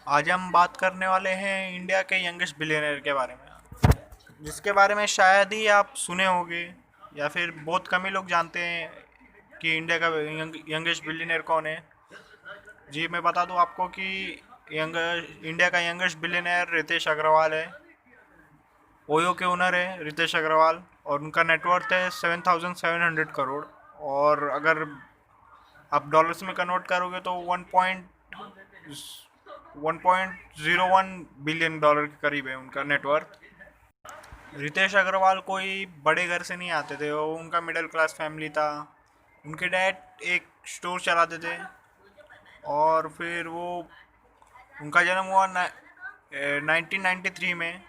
आज हम बात करने वाले हैं इंडिया के यंगेस्ट बिलियनर के बारे में, जिसके बारे में शायद ही आप सुने होंगे या फिर बहुत कम ही लोग जानते हैं कि इंडिया का यंगेस्ट बिलियनर कौन है। जी मैं बता दूं आपको कि यंग इंडिया का यंगेस्ट बिलियनर रितेश अग्रवाल है। ओयो के ओनर है रितेश अग्रवाल, और उनका नेटवर्थ है 7,700 करोड़। और अगर आप डॉलर्स में कन्वर्ट करोगे तो 1.01 बिलियन डॉलर के करीब है उनका नेटवर्थ। रितेश अग्रवाल कोई बड़े घर से नहीं आते थे, वो उनका मिडिल क्लास फैमिली था। उनके डैड एक स्टोर चलाते थे, और फिर वो उनका जन्म हुआ 1993 में।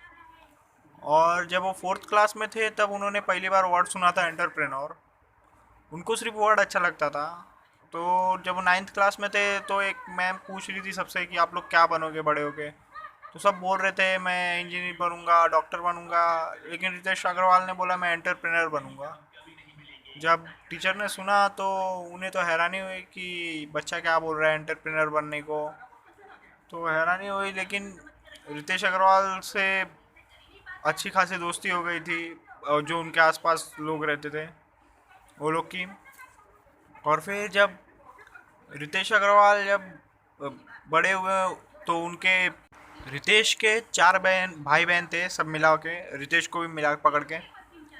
और जब वो फोर्थ क्लास में थे तब उन्होंने पहली बार वर्ड सुना था एंटरप्रेन्योर। उनको सिर्फ वर्ड अच्छा लगता था। तो जब वो नाइन्थ क्लास में थे तो एक मैम पूछ रही थी सबसे कि आप लोग क्या बनोगे बड़े होके। तो सब बोल रहे थे मैं इंजीनियर बनूंगा, डॉक्टर बनूंगा, लेकिन रितेश अग्रवाल ने बोला मैं एंटरप्रेन्योर बनूंगा। जब टीचर ने सुना तो उन्हें तो हैरानी हुई कि बच्चा क्या बोल रहा है एंटरप्रेन्योर बनने को। तो हैरानी हुई, लेकिन रितेश अग्रवाल से अच्छी खासी दोस्ती हो गई थी, और जो उनके आसपास लोग रहते थे वो लोग की। और फिर जब रितेश अग्रवाल जब अ, बड़े हुए तो उनके रितेश के चार बहन भाई बहन थे, सब मिला के रितेश को भी मिला के पकड़ के।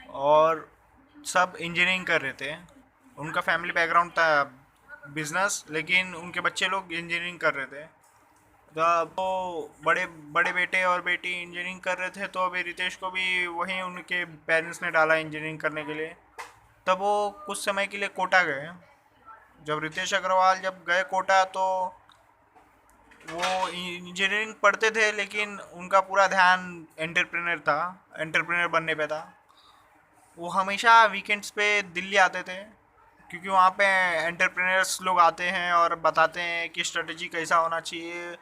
और सब इंजीनियरिंग कर रहे थे। उनका फैमिली बैकग्राउंड था बिजनेस, लेकिन उनके बच्चे लोग इंजीनियरिंग कर रहे थे। जब वो बड़े बड़े बेटे और बेटी इंजीनियरिंग कर रहे थे तो अभी रितेश को भी वहीं उनके पेरेंट्स ने डाला इंजीनियरिंग करने के लिए। तब वो कुछ समय के लिए कोटा गए। जब रितेश अग्रवाल जब गए कोटा तो वो इंजीनियरिंग पढ़ते थे, लेकिन उनका पूरा ध्यान एंटरप्रेन्योर था, एंटरप्रेन्योर बनने पे था। वो हमेशा वीकेंड्स पे दिल्ली आते थे, क्योंकि वहाँ पे एंटरप्रेन्योर्स लोग आते हैं और बताते हैं कि स्ट्रेटजी कैसा होना चाहिए।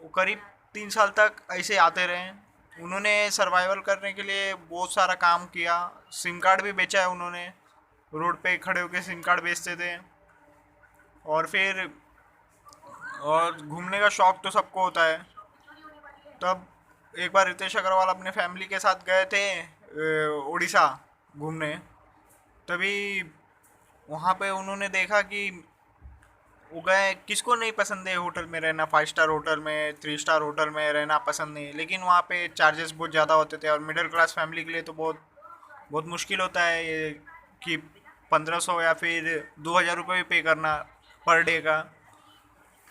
वो करीब 3 साल तक ऐसे आते रहे। उन्होंने सर्वाइवल करने के लिए बहुत सारा काम किया। सिम कार्ड भी बेचा है उन्होंने, रोड पे खड़े होकर सिम कार्ड बेचते थे। और फिर और घूमने का शौक तो सबको होता है। तब एक बार रितेश अग्रवाल अपने फैमिली के साथ गए थे उड़ीसा घूमने। तभी वहाँ पे उन्होंने देखा कि वो गए, किसको नहीं पसंद है होटल में रहना, 5 स्टार होटल में, 3 स्टार होटल में रहना पसंद नहीं, लेकिन वहाँ पे चार्जेस बहुत ज़्यादा होते थे, और मिडिल क्लास फैमिली के लिए तो बहुत बहुत मुश्किल होता है ये कि 1,500 या फिर 2,000 रुपये पे करना पर डे का।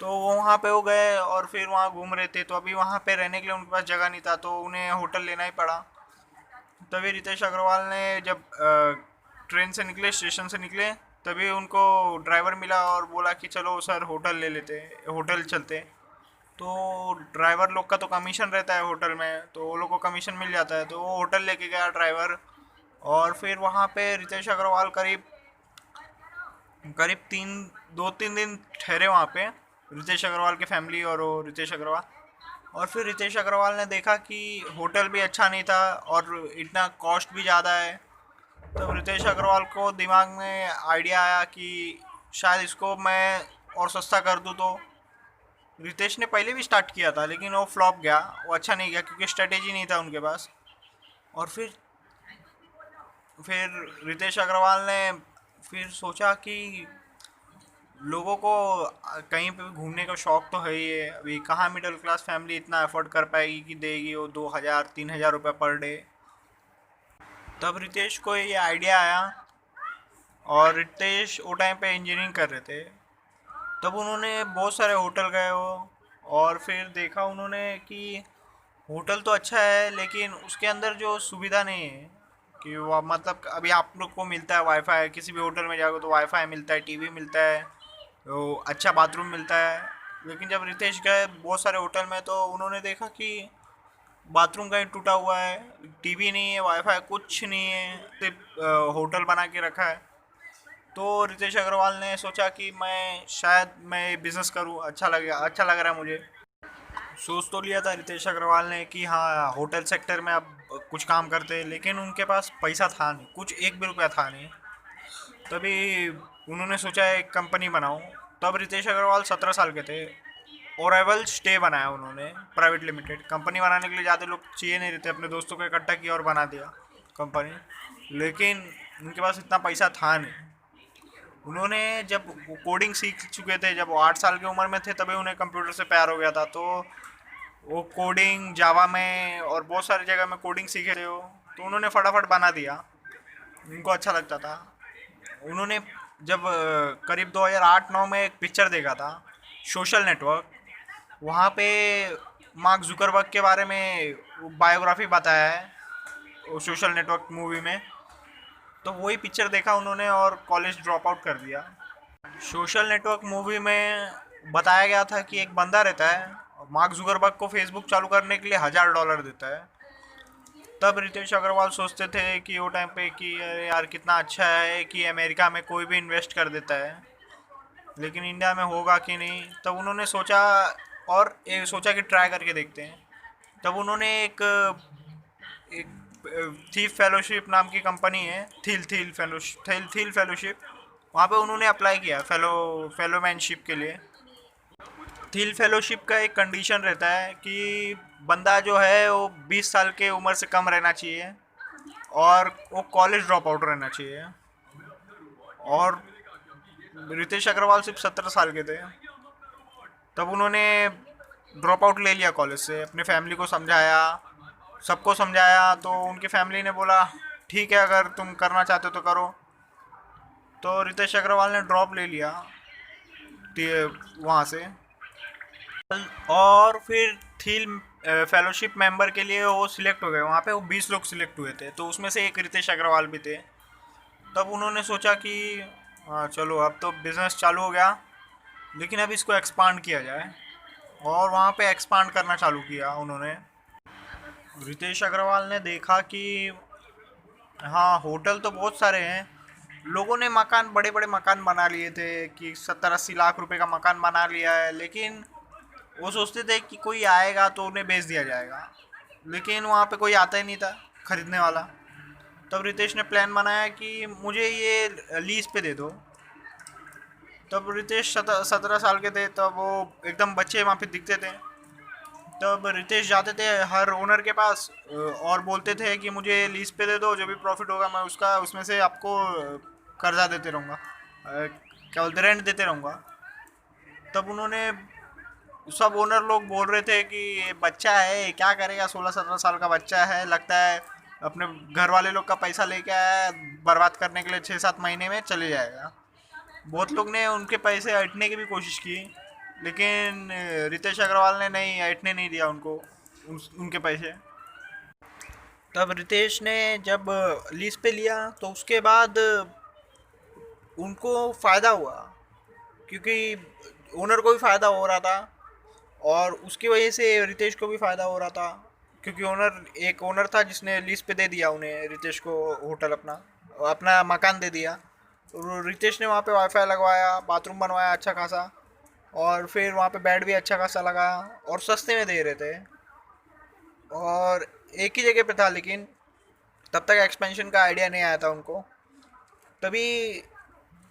तो वो वहाँ पे हो गए और फिर वहाँ घूम रहे थे, तो अभी वहाँ पे रहने के लिए उनके पास जगह नहीं था, तो उन्हें होटल लेना ही पड़ा। तभी रितेश अग्रवाल ने जब ट्रेन से निकले, स्टेशन से निकले, तभी उनको ड्राइवर मिला और बोला कि चलो सर होटल ले लेते, होटल चलते। तो ड्राइवर लोग का तो कमीशन रहता है होटल में, तो वो लोग को कमीशन मिल जाता है, तो वो होटल लेके गया ड्राइवर। और फिर वहाँ पे रितेश अग्रवाल करीब करीब 2-3 दिन ठहरे वहाँ पे, रितेश अग्रवाल के फैमिली और वो रितेश अग्रवाल। और फिर रितेश अग्रवाल ने देखा कि होटल भी अच्छा नहीं था और इतना कॉस्ट भी ज़्यादा है। तब रितेश अग्रवाल को दिमाग में आइडिया आया कि शायद इसको मैं और सस्ता कर दूँ। तो रितेश ने पहले भी स्टार्ट किया था, लेकिन वो फ्लॉप गया, वो अच्छा नहीं गया क्योंकि स्ट्रेटेजी नहीं था उनके पास। और फिर रितेश अग्रवाल ने फिर सोचा कि लोगों को कहीं पे भी घूमने का शौक तो है ही है, अभी कहाँ मिडिल क्लास फैमिली इतना अफोर्ड कर पाएगी कि देगी वो 2,000-3,000 रुपये पर डे। तब रितेश को ये आइडिया आया, और रितेश वो टाइम पे इंजीनियरिंग कर रहे थे। तब उन्होंने बहुत सारे होटल गए वो, और फिर देखा उन्होंने कि होटल तो अच्छा है लेकिन उसके अंदर जो सुविधा नहीं है, कि वो मतलब अभी आप लोग को मिलता है वाईफाई, किसी भी होटल में जाओगे तो वाईफाई मिलता है, टीवी मिलता है, तो अच्छा बाथरूम मिलता है। लेकिन जब रितेश गए बहुत सारे होटल में तो उन्होंने देखा कि बाथरूम कहीं टूटा हुआ है, टीवी नहीं है, वाईफाई कुछ नहीं है, सिर्फ होटल बना के रखा है। तो रितेश अग्रवाल ने सोचा कि मैं शायद मैं बिज़नेस करूं, अच्छा लग रहा है मुझे। सोच तो लिया था रितेश अग्रवाल ने कि हाँ होटल सेक्टर में अब कुछ काम करते हैं, लेकिन उनके पास पैसा था नहीं, कुछ एक भी रुपया था नहीं। तभी उन्होंने सोचा एक कंपनी बनाऊं। तब रितेश अग्रवाल 17 साल के थे। ओरेवल स्टे बनाया उन्होंने, प्राइवेट लिमिटेड कंपनी बनाने के लिए ज़्यादा लोग चाहिए नहीं रहते, अपने दोस्तों को इकट्ठा किया और बना दिया कंपनी। लेकिन उनके पास इतना पैसा था नहीं। उन्होंने जब कोडिंग सीख चुके थे, जब वो 8 साल की उम्र में थे, तभी उन्हें कंप्यूटर से प्यार हो गया था। तो वो कोडिंग जावा में और बहुत सारी जगह में कोडिंग सीखे थे वो, तो उन्होंने फटाफट बना दिया। उनको अच्छा लगता था। उन्होंने जब करीब 2008-9 में एक पिक्चर देखा था, सोशल नेटवर्क। वहाँ पे मार्क जुकरबर्ग के बारे में बायोग्राफी बताया है वो सोशल नेटवर्क मूवी में। तो वही पिक्चर देखा उन्होंने और कॉलेज ड्रॉप आउट कर दिया। सोशल नेटवर्क मूवी में बताया गया था कि एक बंदा रहता है, मार्क जुकरबर्ग को फेसबुक चालू करने के लिए $1000 देता है। तब रितेश अग्रवाल सोचते थे कि वो टाइम पे कि अरे यार कितना अच्छा है कि अमेरिका में कोई भी इन्वेस्ट कर देता है, लेकिन इंडिया में होगा कि नहीं। तब उन्होंने सोचा और ये सोचा कि ट्राई करके देखते हैं। तब उन्होंने एक थील फेलोशिप नाम की कंपनी है, थील फेलोशिप, वहाँ पे उन्होंने अप्लाई किया फेलोमैनशिप के लिए। थील फेलोशिप का एक कंडीशन रहता है कि बंदा जो है वो 20 साल के उम्र से कम रहना चाहिए और वो कॉलेज ड्रॉप आउट रहना चाहिए। और रितेश अग्रवाल सिर्फ 17 साल के थे। तब उन्होंने ड्रॉप आउट ले लिया कॉलेज से, अपनी फैमिली को समझाया, सबको समझाया। तो उनकी फैमिली ने बोला ठीक है, अगर तुम करना चाहते हो तो करो। तो रितेश अग्रवाल ने ड्रॉप ले लिया वहाँ से। और फिर थील फेलोशिप मेंबर के लिए वो सिलेक्ट हो गए। वहाँ पे वो 20 लोग सिलेक्ट हुए थे, तो उसमें से एक रितेश अग्रवाल भी थे। तब उन्होंने सोचा कि हाँ चलो अब तो बिज़नेस चालू हो गया, लेकिन अब इसको एक्सपांड किया जाए। और वहाँ पे एक्सपांड करना चालू किया उन्होंने। रितेश अग्रवाल ने देखा कि हाँ होटल तो बहुत सारे हैं, लोगों ने मकान, बड़े बड़े मकान बना लिए थे कि 70-80 लाख रुपए का मकान बना लिया है, लेकिन वो सोचते थे कि कोई आएगा तो उन्हें बेच दिया जाएगा, लेकिन वहाँ पे कोई आता ही नहीं था खरीदने वाला। तब रितेश ने प्लान बनाया कि मुझे ये लीज पे दे दो। तब रितेश 17 साल के थे, तब वो एकदम बच्चे वहाँ पे दिखते थे। तब रितेश जाते थे हर ओनर के पास और बोलते थे कि मुझे लीज पे दे दो, जो भी प्रॉफिट होगा मैं उसका उसमें से आपको कर्जा देते रहूँगा, क्या बोलते, रेंट देते रहूँगा। तब उन्होंने, सब ओनर लोग बोल रहे थे कि ये बच्चा है क्या करेगा, 16-17 साल का बच्चा है, लगता है अपने घर वाले लोग का पैसा लेके आया, बर्बाद करने के लिए 6-7 महीने में चले जाएगा। बहुत लोग ने उनके पैसे ऐंठने की भी कोशिश की, लेकिन रितेश अग्रवाल ने नहीं ऐंठने नहीं दिया उनको उनके पैसे। तब रितेश ने जब लीज पे लिया तो उसके बाद उनको फ़ायदा हुआ, क्योंकि ओनर को भी फ़ायदा हो रहा था और उसकी वजह से रितेश को भी फ़ायदा हो रहा था, क्योंकि एक ओनर था जिसने लीज पे दे दिया उन्हें, रितेश को होटल अपना अपना मकान दे दिया। और रितेश ने वहाँ पे वाईफाई लगवाया, बाथरूम बनवाया अच्छा खासा, और फिर वहाँ पे बेड भी अच्छा खासा लगाया और सस्ते में दे रहे थे। और एक ही जगह पे था, लेकिन तब तक एक्सपेंशन का आइडिया नहीं आया था उनको। तभी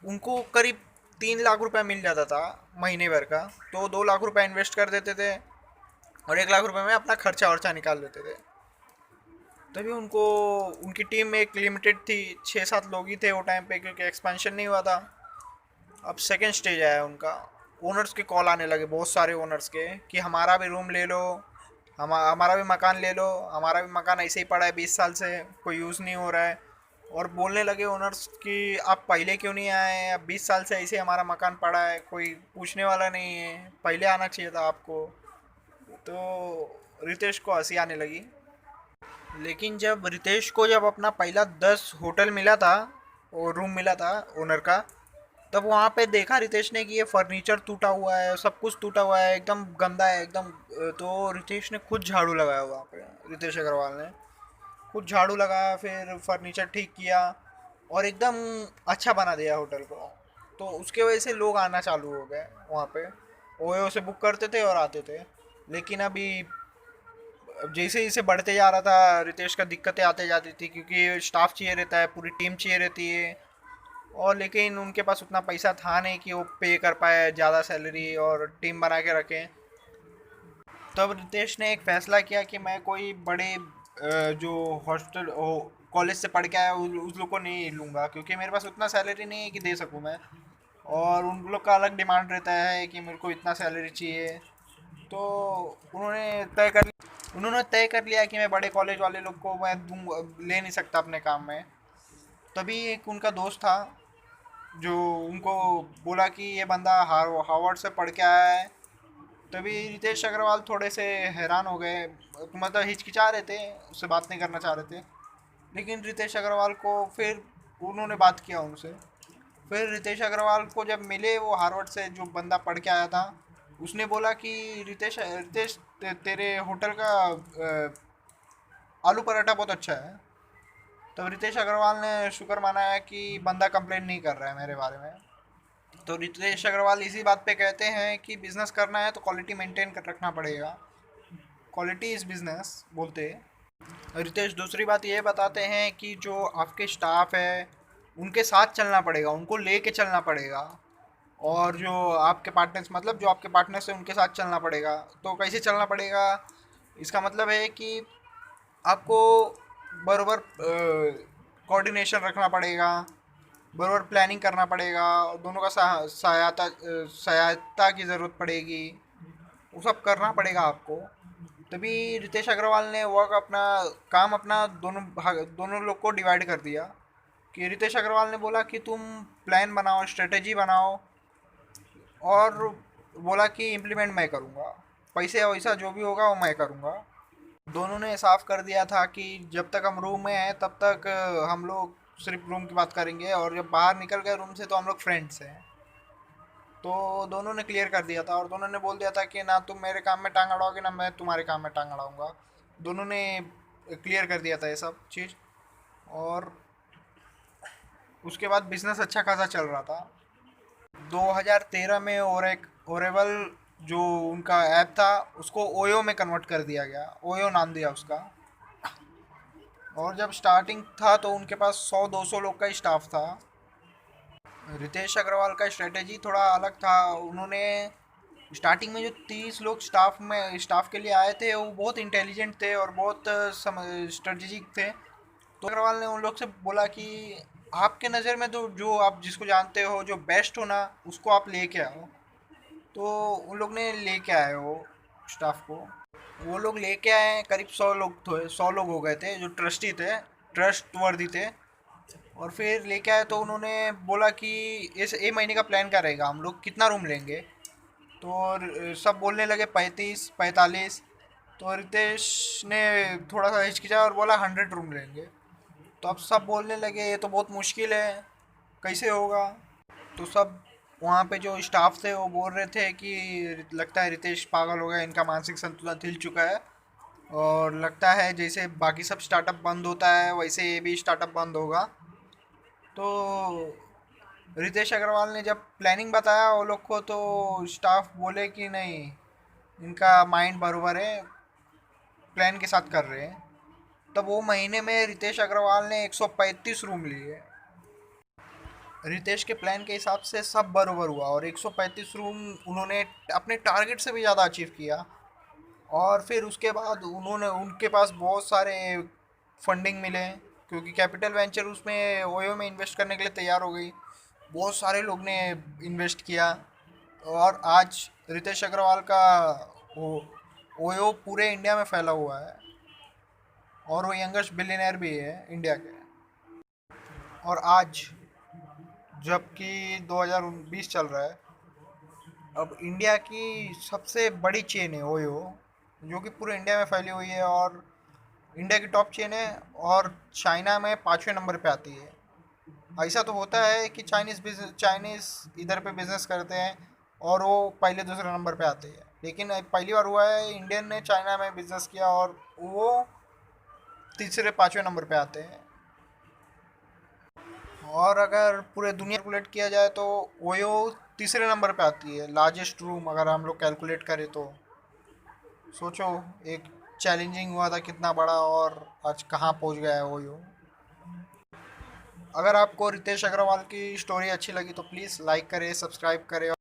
उनको करीब 3 लाख रुपए मिल जाता था महीने भर का, तो 2 लाख रुपए इन्वेस्ट कर देते थे और 1 लाख रुपए में अपना खर्चा वर्चा निकाल लेते थे। तभी उनको, उनकी टीम में एक लिमिटेड थी, 6-7 लोग ही थे वो टाइम पे, क्योंकि एक्सपेंशन नहीं हुआ था। अब सेकेंड स्टेज आया उनका, ओनर्स के कॉल आने लगे, बहुत सारे ओनर्स के, कि हमारा भी रूम ले लो, हमारा भी मकान ले लो, हमारा भी मकान ऐसे ही पड़ा है 20 साल से, कोई यूज़ नहीं हो रहा है। और बोलने लगे ओनर्स कि आप पहले क्यों नहीं आए, अब 20 साल से ऐसे हमारा मकान पड़ा है, कोई पूछने वाला नहीं है, पहले आना चाहिए था आपको। तो रितेश को हंसी आने लगी। लेकिन जब रितेश को अपना पहला 10 होटल मिला था, और रूम मिला था ओनर का, तब वहाँ पे देखा रितेश ने कि ये फर्नीचर टूटा हुआ है, सब कुछ टूटा हुआ है, एकदम गंदा है एकदम। तो रितेश ने खुद झाड़ू लगाया वहाँ पे, रितेश अग्रवाल ने खुद झाड़ू लगाया, फिर फर्नीचर ठीक किया और एकदम अच्छा बना दिया होटल को। तो उसके वजह से लोग आना चालू हो गए वहाँ पे, ओयो से बुक करते थे और आते थे। लेकिन अभी अब जैसे जैसे बढ़ते जा रहा था, रितेश का दिक्कतें आते जाती थी, क्योंकि स्टाफ चाहिए रहता है, पूरी टीम चाहिए रहती है। और लेकिन उनके पास उतना पैसा था नहीं कि वो पे कर पाए ज़्यादा सैलरी और टीम बना के रखें। तब रितेश ने एक फैसला किया कि मैं कोई बड़े जो हॉस्टल कॉलेज से पढ़ के आया उस लोग को नहीं लूँगा, क्योंकि मेरे पास उतना सैलरी नहीं है कि दे सकूँ मैं। और उन लोग का अलग डिमांड रहता है कि मेरे को इतना सैलरी चाहिए। तो उन्होंने तय कर लिया कि मैं बड़े कॉलेज वाले लोग को मैं दूंगा, ले नहीं सकता अपने काम में। तभी एक उनका दोस्त था जो उनको बोला कि ये बंदा हार्वर्ड से पढ़ के आया है। तभी रितेश अग्रवाल थोड़े से हैरान हो गए, मतलब हिचकिचा रहे थे, उससे बात नहीं करना चाह रहे थे। लेकिन रितेश अग्रवाल को फिर उन्होंने बात किया उनसे। फिर रितेश अग्रवाल को जब मिले वो हार्वर्ड से जो बंदा पढ़ के आया था, उसने बोला कि रितेश रितेश तेरे होटल का आलू पराठा बहुत अच्छा है। तब रितेश अग्रवाल ने शुक्र मनाया कि बंदा कंप्लेन नहीं कर रहा है मेरे बारे में। तो रितेश अग्रवाल इसी बात पे कहते हैं कि बिजनेस करना है तो क्वालिटी मेंटेन कर रखना पड़ेगा, क्वालिटी इज़ बिजनेस बोलते हैं। रितेश दूसरी बात ये बताते हैं कि जो आपके स्टाफ है उनके साथ चलना पड़ेगा, उनको लेके चलना पड़ेगा। और जो आपके पार्टनर्स, मतलब जो आपके पार्टनर्स हैं उनके साथ चलना पड़ेगा। तो कैसे चलना पड़ेगा, इसका मतलब है कि आपको बराबर कोऑर्डिनेशन रखना पड़ेगा, बराबर प्लानिंग करना पड़ेगा, दोनों का सहायता की ज़रूरत पड़ेगी, वो सब करना पड़ेगा आपको। तभी रितेश अग्रवाल ने वर्क अपना काम अपना दोनों लोग को डिवाइड कर दिया। कि रितेश अग्रवाल ने बोला कि तुम प्लान बनाओ, स्ट्रेटेजी बनाओ, और बोला कि इम्प्लीमेंट मैं करूँगा, पैसे वैसा जो भी होगा वो मैं करूँगा। दोनों ने साफ कर दिया था कि जब तक हम रूम में हैं तब तक हम लोग सिर्फ रूम की बात करेंगे, और जब बाहर निकल गए रूम से तो हम लोग फ्रेंड्स हैं। तो दोनों ने क्लियर कर दिया था, और दोनों ने बोल दिया था कि ना तुम मेरे काम में टांग अड़ाओगे ना मैं तुम्हारे काम में टांग अड़ाऊंगा। दोनों ने क्लियर कर दिया था ये सब चीज़। और उसके बाद बिजनेस अच्छा खासा चल रहा था। 2013 में ओरेबल जो उनका ऐप था उसको ओयो में कन्वर्ट कर दिया गया, ओयो नाम दिया उसका। और जब स्टार्टिंग था तो उनके पास 100-200 लोग का ही स्टाफ था। रितेश अग्रवाल का स्ट्रेटेजी थोड़ा अलग था। उन्होंने स्टार्टिंग में जो 30 लोग स्टाफ के लिए आए थे वो बहुत इंटेलिजेंट थे और बहुत स्ट्रेटेजिक थे। तो अग्रवाल ने उन लोग से बोला कि आपके नज़र में तो जो आप जिसको जानते हो जो बेस्ट हो ना उसको आप लेके आओ। तो उन लोग ने लेके आए वो स्टाफ को। वो लोग लेके आए, करीब 100 लोग थे, 100 लोग हो गए थे जो ट्रस्टी थे, ट्रस्ट वर्दी थे। और फिर लेके आए तो उन्होंने बोला कि इस एक महीने का प्लान क्या रहेगा, हम लोग कितना रूम लेंगे। तो सब बोलने लगे 35-45। तो रितेश ने थोड़ा सा हिचकिचा और बोला 100 रूम लेंगे। तो अब सब बोलने लगे ये तो बहुत मुश्किल है, कैसे होगा। तो सब वहाँ पे जो स्टाफ थे वो बोल रहे थे कि लगता है रितेश पागल हो गया, इनका मानसिक संतुलन हिल चुका है, और लगता है जैसे बाकी सब स्टार्टअप बंद होता है वैसे ये भी स्टार्टअप बंद होगा। तो रितेश अग्रवाल ने जब प्लानिंग बताया वो लोग को तो स्टाफ बोले कि नहीं, इनका माइंड बराबर है, प्लान के साथ कर रहे हैं। तब वो महीने में रितेश अग्रवाल ने 135 रूम लिए। रितेश के प्लान के हिसाब से सब बराबर हुआ और 135 रूम उन्होंने अपने टारगेट से भी ज़्यादा अचीव किया। और फिर उसके बाद उन्होंने उनके पास बहुत सारे फंडिंग मिले, क्योंकि कैपिटल वेंचर उसमें ओयो में इन्वेस्ट करने के लिए तैयार हो गई। बहुत सारे लोग ने इन्वेस्ट किया। और आज रितेश अग्रवाल का वो ओयो पूरे इंडिया में फैला हुआ है, और वो यंगेस्ट बिलियनर भी है इंडिया के। और आज जबकि 2020 चल रहा है, अब इंडिया की सबसे बड़ी चेन है ओयो, जो कि पूरे इंडिया में फैली हुई है, और इंडिया की टॉप चेन है, और चाइना में 5वें नंबर पे आती है। ऐसा तो होता है कि चाइनीज़ इधर पे बिजनेस करते हैं और वो पहले दूसरे नंबर पे आते हैं, लेकिन अब पहली बार हुआ है इंडियन ने चाइना में बिजनेस किया और वो तीसरे 5वें नंबर पे आते हैं। और अगर पूरे दुनिया कैलकुलेट किया जाए तो ओयो तीसरे नंबर पे आती है लार्जेस्ट रूम, अगर हम लोग कैलकुलेट करें तो। सोचो, एक चैलेंजिंग हुआ था कितना बड़ा, और आज कहाँ पहुँच गया है ओयो। अगर आपको रितेश अग्रवाल की स्टोरी अच्छी लगी तो प्लीज़ लाइक करें, सब्सक्राइब करें।